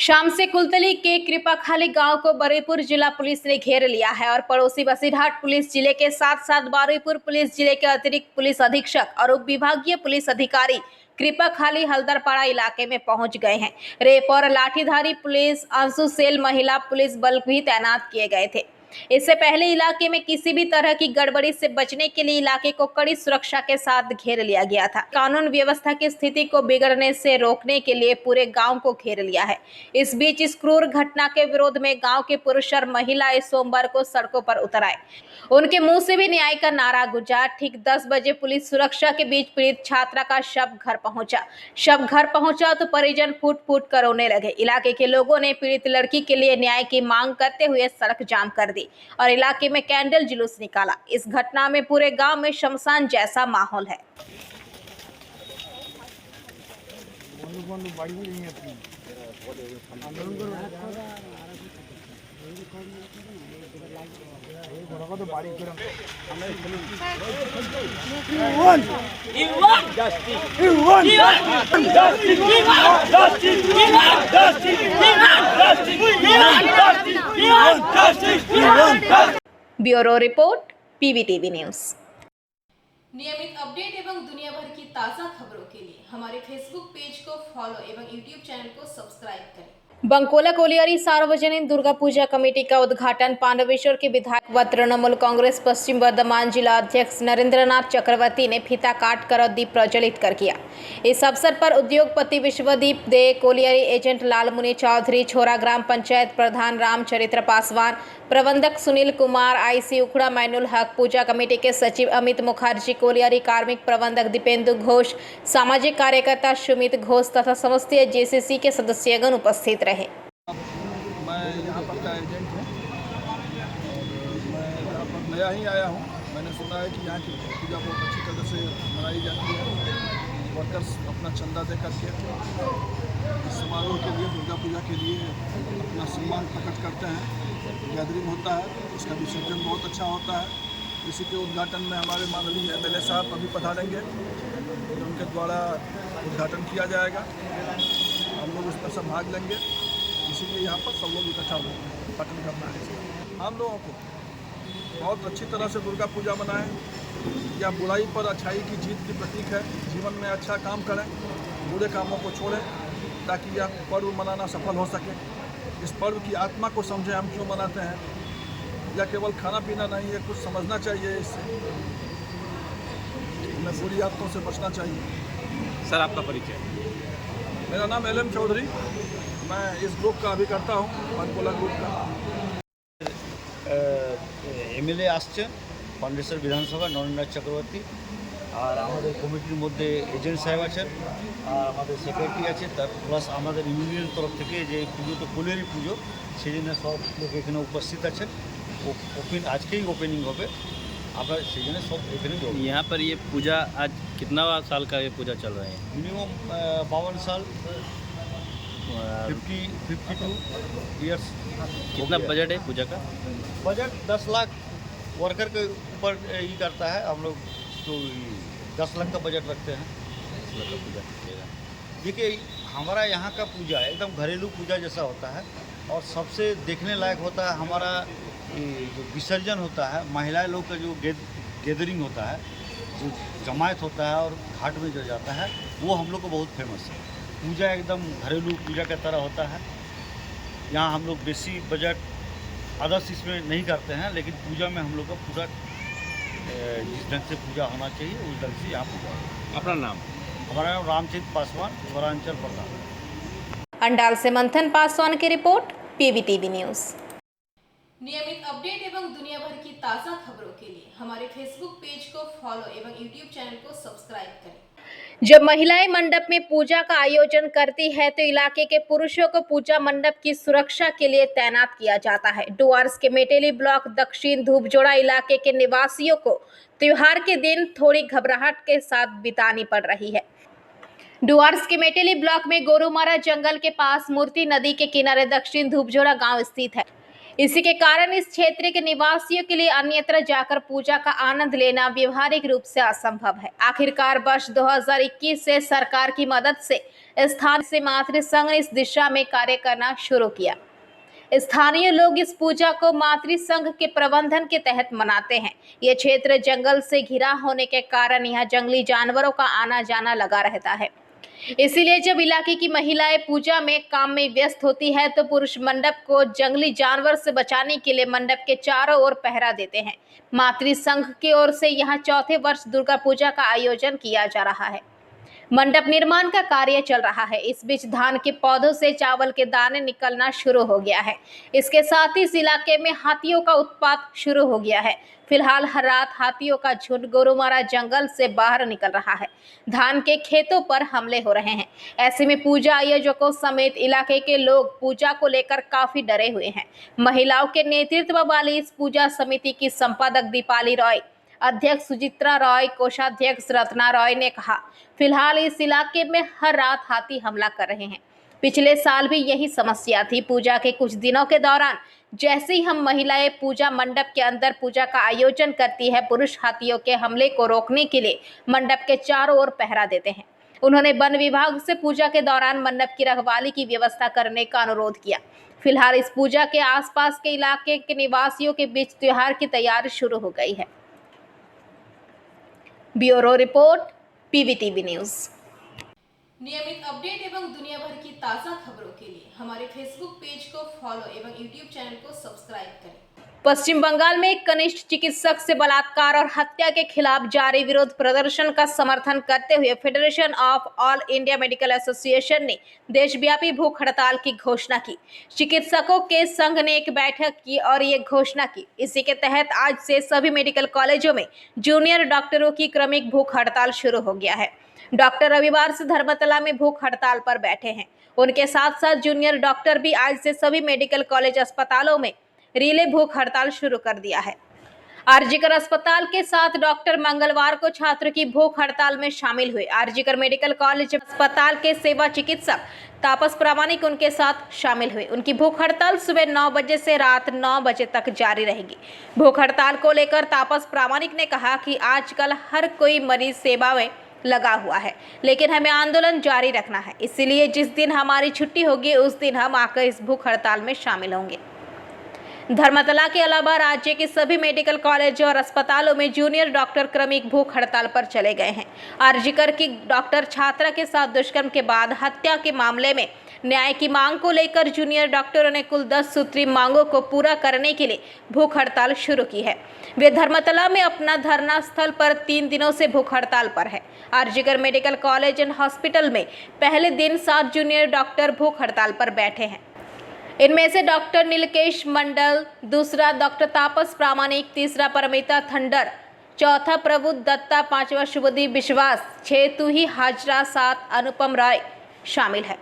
शाम से कुलतली के कृपाखाली गांव को बरुईपुर जिला पुलिस ने घेर लिया है और पड़ोसी बसीरहाट पुलिस जिले के साथ साथ बरुईपुर पुलिस जिले के अतिरिक्त पुलिस अधीक्षक और उप विभागीय पुलिस अधिकारी कृपाखाली हल्दरपाड़ा इलाके में पहुंच गए हैं। रेप और लाठीधारी पुलिस अंशु सेल महिला पुलिस बल भी तैनात किए गए थे। इससे पहले इलाके में किसी भी तरह की गड़बड़ी से बचने के लिए इलाके को कड़ी सुरक्षा के साथ घेर लिया गया था। कानून व्यवस्था की स्थिति को बिगड़ने से रोकने के लिए पूरे गांव को घेर लिया है। इस बीच इस क्रूर घटना के विरोध में गांव के पुरुष और महिला इस सोमवार को सड़कों पर उतर आए। उनके मुंह से भी न्याय का नारा गुंजा। ठीक 10 बजे पुलिस सुरक्षा के बीच पीड़ित छात्रा का शव घर पहुंचा तो परिजन फूट फूट कर रोने लगे। इलाके के लोगों ने पीड़ित लड़की के लिए न्याय की मांग करते हुए सड़क जाम कर दी और इलाके में कैंडल जुलूस निकाला। इस घटना में पूरे गांव में शमशान जैसा माहौल है। Bureau report PVTV news. नियमित अपडेट एवं दुनिया भर की ताज़ा खबरों के लिए हमारे फेसबुक पेज को फॉलो एवं यूट्यूब चैनल को सब्सक्राइब करें। बंकोला कोलियारी सार्वजनिक दुर्गा पूजा कमेटी का उद्घाटन पांडवेश्वर के विधायक व तृणमूल कांग्रेस पश्चिम वर्धमान जिला अध्यक्ष नरेंद्रनाथ चक्रवर्ती ने फीता काट कर और दीप प्रज्वलित कर किया। इस अवसर पर उद्योगपति विश्वदीप दे, कोलियारी एजेंट लालमुनि चौधरी, छोरा ग्राम पंचायत प्रधान रामचरित्र पासवान, प्रबंधक सुनील कुमार, IC उखड़ा मैनुल हक, पूजा कमेटी के सचिव अमित मुखर्जी, कोलियारी कार्मिक प्रबंधक दीपेंदु घोष, सामाजिक कार्यकर्ता सुमित घोष तथा समस्त JCC के सदस्यगण उपस्थित रहे। मैं यहाँ पर का एजेंट हूँ। मैं यहाँ पर नया ही आया हूँ। मैंने सुना है कि यहाँ की पूजा बहुत अच्छी तरह से मनाई जाती है। वर्कर्स अपना चंदा दे करके इस समारोह के लिए, दुर्गा पूजा के लिए अपना सम्मान प्रकट करते हैं। गैदरिंग होता है, उसका विसर्जन बहुत अच्छा होता है। इसी के उद्घाटन में हमारे माननीय MLA साहब अभी पधारेंगे, उनके द्वारा उद्घाटन किया जाएगा। हम लोग उसमें सब भाग लेंगे, इसीलिए यहाँ पर सब लोग इकट्ठा पठन करना है। हम लोगों को बहुत अच्छी तरह से दुर्गा पूजा मनाएं। यह बुराई पर अच्छाई की जीत की प्रतीक है। जीवन में अच्छा काम करें, बुरे कामों को छोड़ें, ताकि यह पर्व मनाना सफल हो सके। इस पर्व की आत्मा को समझें, हम क्यों मनाते हैं। यह केवल खाना पीना नहीं है, कुछ समझना चाहिए। इससे हमें बुरी आदतों से बचना चाहिए। सर, आपका परिचय? मेरा नाम LM चौधरी, मैं इस ग्रुप का अभिकर्ता हूँ, बंकोला ग्रुप का। MLA আসছেন পান্ডেশ্বর বিধানসভা নরেন্দ্রনাথ চক্রবর্তী, আর আমাদের কমিটির মধ্যে এজেন্ট সাহেব আছেন, আর আমাদের সেক্রেটারি আছে, তার প্লাস আমাদের ইউনিয়নের তরফ থেকে যে পুজো তো কোলিয়ারি পুজো, সেই জন্য সব লোক এখানে উপস্থিত আছেন। আজকেই ওপেনিং হবে, আপনার সেই জন্য সব এখানে यहाँ पर ये पूजा आज कितना साल का ये पूजा चल रहा है? मिनिमम 52 साल, 52 ईयर्स। कितना बजट है पूजा का? बजट 10 लाख वर्कर के ऊपर ही करता है। हम लोग तो 10 लाख का बजट रखते हैं। 10 लाख का पूजा कीजिएगा। देखिए, हमारा यहाँ का पूजा एकदम घरेलू पूजा जैसा होता है और सबसे देखने लायक होता है। हमारा जो विसर्जन होता है, महिलाएं लोग का जो गैदरिंग होता है, जो जमायत होता है और घाट में जो जाता है, वो हम लोग को बहुत फेमस है। पूजा एकदम घरेलू पूजा की तरह होता है। यहाँ हम लोग बेसी बजट अदर्स इसमें नहीं करते हैं, लेकिन पूजा में हम लोग का पूरा जिस ढंग से पूजा होना चाहिए उस ढंग से यहाँ पूजा होगा। अपना नाम? हमारा नाम रामचरित्र पासवान, स्वरांचल प्रधान। अंडाल से मंथन पासवान की रिपोर्ट, PVTV न्यूज। नियमित अपडेट एवं दुनिया भर की ताज़ा खबरों के लिए हमारे फेसबुक पेज को फॉलो एवं यूट्यूब चैनल को सब्सक्राइब करें। जब महिलाएं मंडप में पूजा का आयोजन करती है तो इलाके के पुरुषों को पूजा मंडप की सुरक्षा के लिए तैनात किया जाता है। डुअर्स के मेटेली ब्लॉक दक्षिण धूपजोड़ा इलाके के निवासियों को त्योहार के दिन थोड़ी घबराहट के साथ बितानी पड़ रही है। डुअर्स के मेटेली ब्लॉक में गोरुमारा जंगल के पास मूर्ति नदी के किनारे दक्षिण धूपजोड़ा गांव स्थित है। इसी के कारण इस क्षेत्र के निवासियों के लिए अन्यत्र जाकर पूजा का आनंद लेना व्यवहारिक रूप से असंभव है। आखिरकार वर्ष 2021 से सरकार की मदद से स्थान से मातृसंघ ने इस दिशा में कार्य करना शुरू किया। स्थानीय लोग इस पूजा को मातृसंघ के प्रबंधन के तहत मनाते हैं। ये क्षेत्र जंगल से घिरा होने के कारण यहाँ जंगली जानवरों का आना जाना लगा रहता है। इसीलिए जब इलाके की महिलाएं पूजा में काम में व्यस्त होती है तो पुरुष मंडप को जंगली जानवर से बचाने के लिए मंडप के चारों ओर पहरा देते हैं। मातृसंघ की ओर से यहाँ चौथे वर्ष दुर्गा पूजा का आयोजन किया जा रहा है। मंडप निर्माण का कार्य चल रहा है। इस बीच धान के पौधों से चावल के दाने निकलना शुरू हो गया है। इसके साथ ही इस इलाके में हाथियों का उत्पात शुरू हो गया है। फिलहाल हर रात हाथियों का झुंड गोरुमारा जंगल से बाहर निकल रहा है। धान के खेतों पर हमले हो रहे हैं। ऐसे में पूजा आयोजकों समेत इलाके के लोग पूजा को लेकर काफी डरे हुए हैं। महिलाओं के नेतृत्व वाली इस पूजा समिति की संपादक दीपाली रॉय, अध्यक्ष सुचित्रा रॉय, कोषाध्यक्ष रत्ना रॉय ने कहा, फिलहाल इस इलाके में हर रात हाथी हमला कर रहे हैं। पिछले साल भी यही समस्या थी। पूजा के कुछ दिनों के दौरान जैसे ही हम महिलाएं पूजा मंडप के अंदर पूजा का आयोजन करती है, पुरुष हाथियों के हमले को रोकने के लिए मंडप के चारों ओर पहरा देते हैं। उन्होंने वन विभाग से पूजा के दौरान मंडप की रखवाली की व्यवस्था करने का अनुरोध किया। फिलहाल इस पूजा के आसपास के इलाके के निवासियों के बीच त्योहार की तैयारी शुरू हो गई है। Bureau report, PVTV news. नियमित अपडेट एवं दुनिया भर की ताज़ा खबरों के लिए हमारे फेसबुक पेज को फॉलो एवं यूट्यूब चैनल को सब्सक्राइब करें। पश्चिम बंगाल में एक कनिष्ठ चिकित्सक से बलात्कार और हत्या के खिलाफ जारी विरोध प्रदर्शन का समर्थन करते हुए federation of all India medical association ने देशव्यापी भूख हड़ताल की घोषणा की। चिकित्सकों के संघ ने एक बैठक की और ये घोषणा की। इसी के तहत आज से सभी मेडिकल कॉलेजों में जूनियर डॉक्टरों की क्रमिक भूख हड़ताल शुरू हो गया है। डॉक्टर रविवार से धर्मतला में भूख हड़ताल पर बैठे हैं। उनके साथ साथ जूनियर डॉक्टर भी आज से सभी मेडिकल कॉलेज अस्पतालों में रिले भूख हड़ताल शुरू कर दिया है। आरजीकर अस्पताल के साथ डॉक्टर मंगलवार को छात्र की भूख हड़ताल में शामिल हुए। आरजीकर मेडिकल कॉलेज अस्पताल के सेवा चिकित्सक तापस प्रामाणिक उनके साथ शामिल हुए। उनकी भूख हड़ताल सुबह 9 बजे से रात 9 बजे तक जारी रहेगी। भूख हड़ताल को लेकर तापस प्रामाणिक ने कहा कि आजकल हर कोई मरीज सेवा में लगा हुआ है, लेकिन हमें आंदोलन जारी रखना है। इसीलिए जिस दिन हमारी छुट्टी होगी उस दिन हम आकर इस भूख हड़ताल में शामिल होंगे। धर्मतला के अलावा राज्य के सभी मेडिकल कॉलेज और अस्पतालों में जूनियर डॉक्टर क्रमिक भूख हड़ताल पर चले गए हैं। आरजीकर की डॉक्टर छात्रा के साथ दुष्कर्म के बाद हत्या के मामले में न्याय की मांग को लेकर जूनियर डॉक्टरों ने कुल 10 सूत्री मांगों को पूरा करने के लिए भूख हड़ताल शुरू की है। वे धर्मतला में अपना धरना स्थल पर 3 दिनों से भूख हड़ताल पर है। RG Kar medical college and hospital में पहले दिन 7 जूनियर डॉक्टर भूख हड़ताल पर बैठे हैं। इनमें से डॉक्टर नीलकेश मंडल, दूसरा डॉक्टर तापस प्रामाणिक, तीसरा परमिता थंडर, चौथा प्रबुद्ध दत्ता, पांचवा शुभदीप विश्वास, 6 तुही हाजरा, 7 अनुपम राय शामिल है।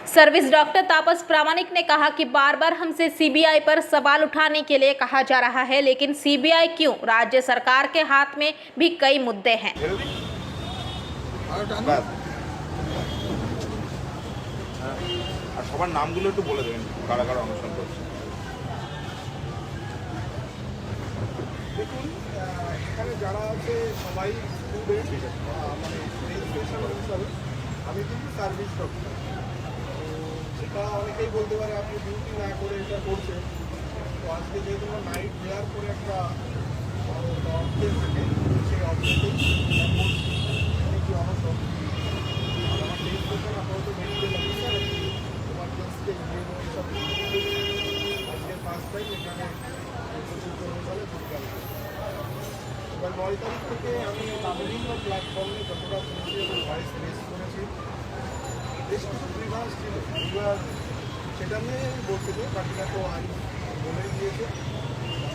सर्विस डॉक्टर तापस प्रामाणिक ने कहा कि बार बार हमसे सीबीआई पर सवाल उठाने के लिए कहा जा रहा है, लेकिन सीबीआई क्यों? राज्य सरकार के हाथ में भी कई मुद्दे हैं। আর সবার নামগুলো একটু বলে দেবেন কারা কারা অনুষ্ঠান করছে। দেখুন, এখানে যারা আছে সবাই স্টুডেন্ট, মানে রেজিস্ট্রেশন হিসাবে আমি কিন্তু সার্ভিস ডক্টর। সেটা অনেকেই বলতে পারে আপনি ডিউটি না করে এটা করছেন। তো আজকে যেহেতু নাইট দেওয়ার পরে একটা অবজেক্ট থাকে, সেই অবজেক্টেই কি অনশন আর আমার রেজিস্ট্রেশন আপাতত মেডিকেল অফিসার ইমার্জেন্সিতে সব আজকে 5 তারিখ এখানে সালে ঢুকলাম। এবার 9 তারিখ থেকে আমি বিভিন্ন প্ল্যাটফর্মে যতটা শুনেছি এবং ভয়েস রেস করেছি, বেশ কিছু গ্রিভান্স ছিল। এবার সেটা নিয়ে বলতে চাই, বাকিটা তো আইন বলে দিয়েছে।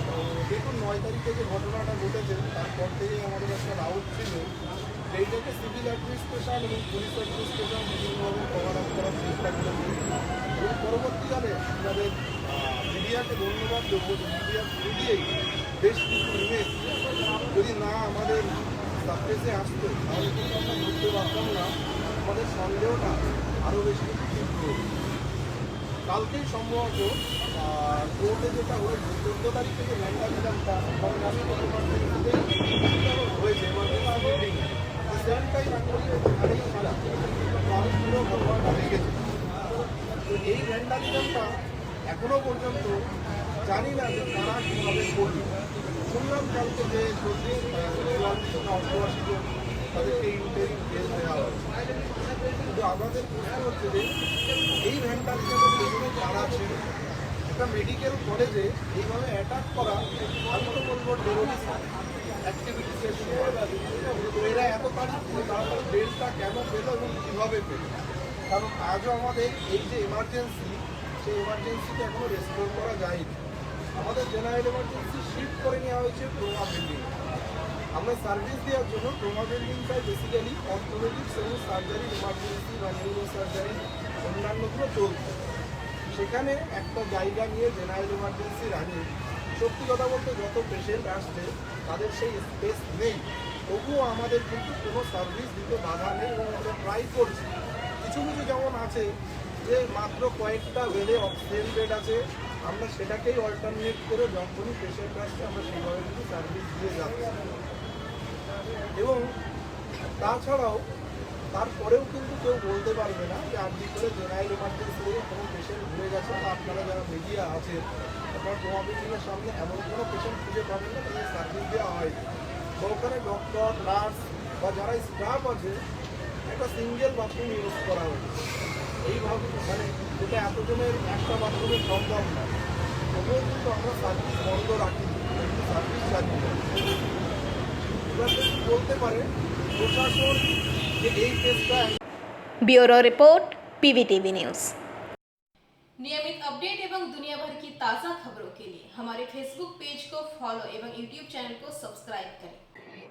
তো দেখুন, 9 তারিখে যে ঘটনাটা ঘটেছে তারপর থেকেই আমাদের একটা রাউট ছিল, এইটাকে সিভিল অ্যাডমিনিস্ট্রেশন এবং পুলিশ অ্যাডমিনিস্ট্রেশন বিভিন্নভাবে কভার আপ করার চেষ্টা করেছে। এবং পরবর্তীকালে আমাদের মিডিয়াকে ধন্যবাদ দেবো, মিডিয়াই বেশ কিছু ইমেজ যদি না আমাদের সাবজেক্টে আসতো তাহলে কিন্তু আমরা বুঝতে পারতাম না, আমাদের সন্দেহটা আরও বেশি তীব্র। কালকেই সম্ভবত কোর্টে যেটা হয়েছে 14 তারিখ থেকে ম্যান্ডামিলামটা কারণ আমি হয়েছে এমার্জেন্সি মিটিং সেম টাইম এখানেই ছিলাম, মানুষগুলো ঘটনাটা দেখেছে। তো এই ভ্যান্ডালিজমটা এখনো পর্যন্ত জানি না যে তারা কীভাবে করবে। শুনলাম কালকে যে 88 জন তাদেরকে ইন্টারিম জেল দেওয়া হয়েছে। কিন্তু আমাদের প্রশ্ন হচ্ছে যে এই ভ্যান্ডালিজমের পেছনে যারা ছিল, একটা মেডিকেল কলেজে এইভাবে অ্যাটাক করা, আমি তো বলবো টেরোরিস্ট অ্যাক্টিভিটিসের সময়। তো এরা এত তারা বেলটা কেন পেল এবং কীভাবে পেল? কারণ আজও আমাদের এই যে এমার্জেন্সি, সেই এমার্জেন্সিতে এখনও রেস্টোর করা যায়নি। আমাদের জেনারেল এমার্জেন্সি শিফট করে নেওয়া হয়েছে ট্রমা বিল্ডিং। আমরা সার্ভিস দেওয়ার জন্য ট্রমা বিল্ডিংটাই বেসিক্যালি অর্থোপেডিক্স এবং সার্জারি, এমার্জেন্সি বা নিউরো সার্জারি অন্যান্যগুলো চলছে। সেখানে একটা জায়গা নিয়ে জেনারেল এমার্জেন্সির আগে সত্যি কথা বলতে যত পেশেন্ট আসছে তাদের সেই স্পেস নেই। তবুও আমাদের কিন্তু কোনো সার্ভিস দিতে বাধা নেই এবং আমরা ট্রাই করছি। কিছু কিছু যেমন আছে যে মাত্র কয়েকটা বেডে অক্সিজেন বেড আছে, আমরা সেটাকেই অল্টারনেট করে যখনই পেশেন্ট আসছে আমরা সেইভাবে কিন্তু সার্ভিস দিয়ে যাচ্ছি। এবং তাছাড়াও তারপরেও কিন্তু কেউ বলতে পারবে না যে আপনি করে জেনারেল এমার্জেন্সি থেকে কোনো পেশেন্ট ঘুরে গেছে, বা আপনারা যারা মিডিয়া আছেন আপনার ট্রমা বিল্ডিংয়ের সামনে এমন কোনো পেশেন্ট খুঁজে পাবেন না তাদের সার্ভিস দেওয়া হয়নি। তো ওখানে ডক্টর, নার্স বা যারা স্টাফ আছে একটা সিঙ্গেল বাথরুম ইউজ করা হয়েছে। এইভাবে মানে যেটা এতজনের একটা বাথরুমে সম্ভব না, তবুও কিন্তু আমরা সার্ভিস বন্ধ রাখি, সার্ভিস চালু করি। এবার যদি বলতে পারে প্রশাসন যে এই কেসটা ब्यूरो रिपोर्ट PVTV न्यूज़। नियमित अपडेट एवं दुनिया भर की ताज़ा खबरों के लिए हमारे फेसबुक पेज को फॉलो एवं यूट्यूब चैनल को सब्सक्राइब करें।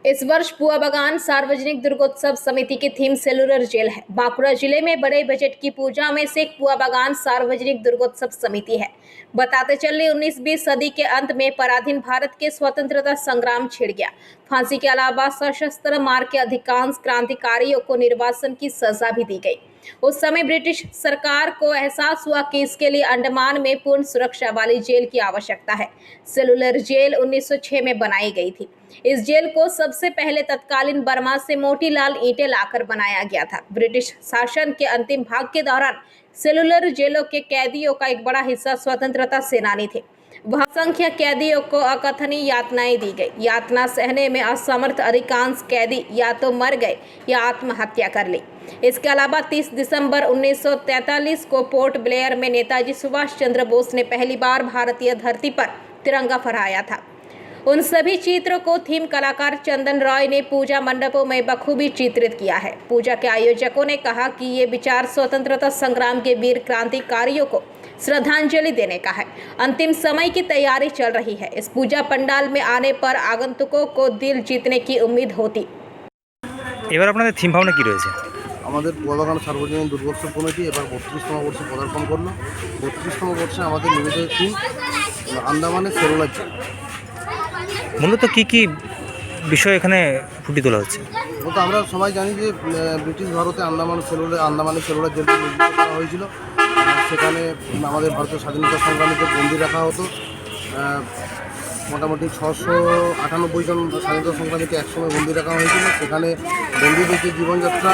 इस वर्ष पुआ बागान सार्वजनिक दुर्गोत्सव समिति की थीम सेलुलर जेल है। बांकुड़ा जिले में बड़े बजट की पूजा में से एक पुआ बागान सार्वजनिक दुर्गोत्सव समिति है। बताते चले 19वीं सदी के अंत में पराधीन भारत के स्वतंत्रता संग्राम छिड़ गया। फांसी के अलावा सशस्त्र मार्ग के अधिकांश क्रांतिकारियों को निर्वासन की सजा भी दी गई। उस समय ब्रिटिश सरकार को एहसास हुआ कि इसके लिए अंडमान में पूर्ण सुरक्षा वाली जेल की आवश्यकता है। सेलुलर जेल 1906 में बनाई गई थी। इस जेल को सबसे पहले तत्कालीन बर्मा से मोतीलाल ईंटें लाकर बनाया गया था। ब्रिटिश शासन के अंतिम भाग के दौरान सेलुलर जेलों के कैदियों का एक बड़ा हिस्सा स्वतंत्रता सेनानी थे। वहाँ संख्या कैदियों को अकथनीय यातनाएं दी गई। यातना सहने में असमर्थ अधिकांश कैदी या तो मर गए या आत्महत्या कर ली। इसके अलावा 30 दिसंबर 1943 को पोर्ट ब्लेयर में नेताजी सुभाष चंद्र बोस ने पहली बार भारतीय धरती पर तिरंगा फहराया था। उन सभी चित्रों को थीम कलाकार चंदन रॉय ने पूजा मंडपों में बखूबी चित्रित किया है। पूजा के आयोजकों ने कहा कि ये विचार स्वतंत्रता संग्राम के वीर क्रांतिकारियों को श्रद्धांजलि देने का है। अंतिम समय की तैयारी चल रही है। इस पूजा पंडाल में आने पर आगंतुकों को दिल जीतने की उम्मीद होती। এবার আপনাদের থিম ভাবনা কি রয়েছে? আমাদের পুয়া বাগান সার্বজনীন দুর্গোৎসব কমিটি এবার 32তম বর্ষে পদার্পণ করলো। 32তম বর্ষে আমাদের নিবেদিত থিম আন্দামানের সেলুলার জেল। মূলত কি কি বিষয় এখানে ফুটিয়ে তোলা হচ্ছে? তো আমরা সবাই জানি যে ব্রিটিশ ভারতে আন্দামানের সেলুলার জেলটি নির্মিত করা হয়েছিল। সেখানে আমাদের ভারতের স্বাধীনতা সংগ্রামীদের বন্দী রাখা হতো। মোটামুটি 698 জন স্বাধীনতা সংগ্রামীকে একসময় বন্দী রাখা হয়েছিল। সেখানে বন্দীদের যে জীবনযাত্রা,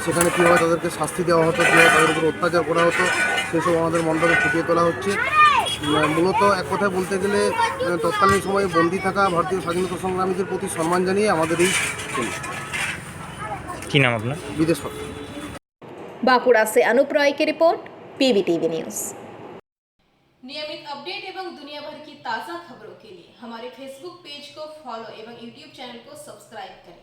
সেখানে কীভাবে তাদেরকে শাস্তি দেওয়া হতো, কীভাবে তাদের উপর অত্যাচার করা হতো, সেসব আমাদের মণ্ডপে ফুটিয়ে তোলা হচ্ছে। মূলত এক কথায় বলতে গেলে তৎকালীন সময়ে বন্দী থাকা ভারতীয় স্বাধীনতা সংগ্রামীদের প্রতি সম্মান জানিয়ে আমাদের এই কি নাম আপনার? বিদেশ। बांकुड़ा से अनूप रॉय की रिपोर्ट PVTV न्यूज़। नियमित अपडेट एवं दुनिया भर की ताज़ा खबरों के लिए हमारे फेसबुक पेज को फॉलो एवं यूट्यूब चैनल को सब्सक्राइब करें।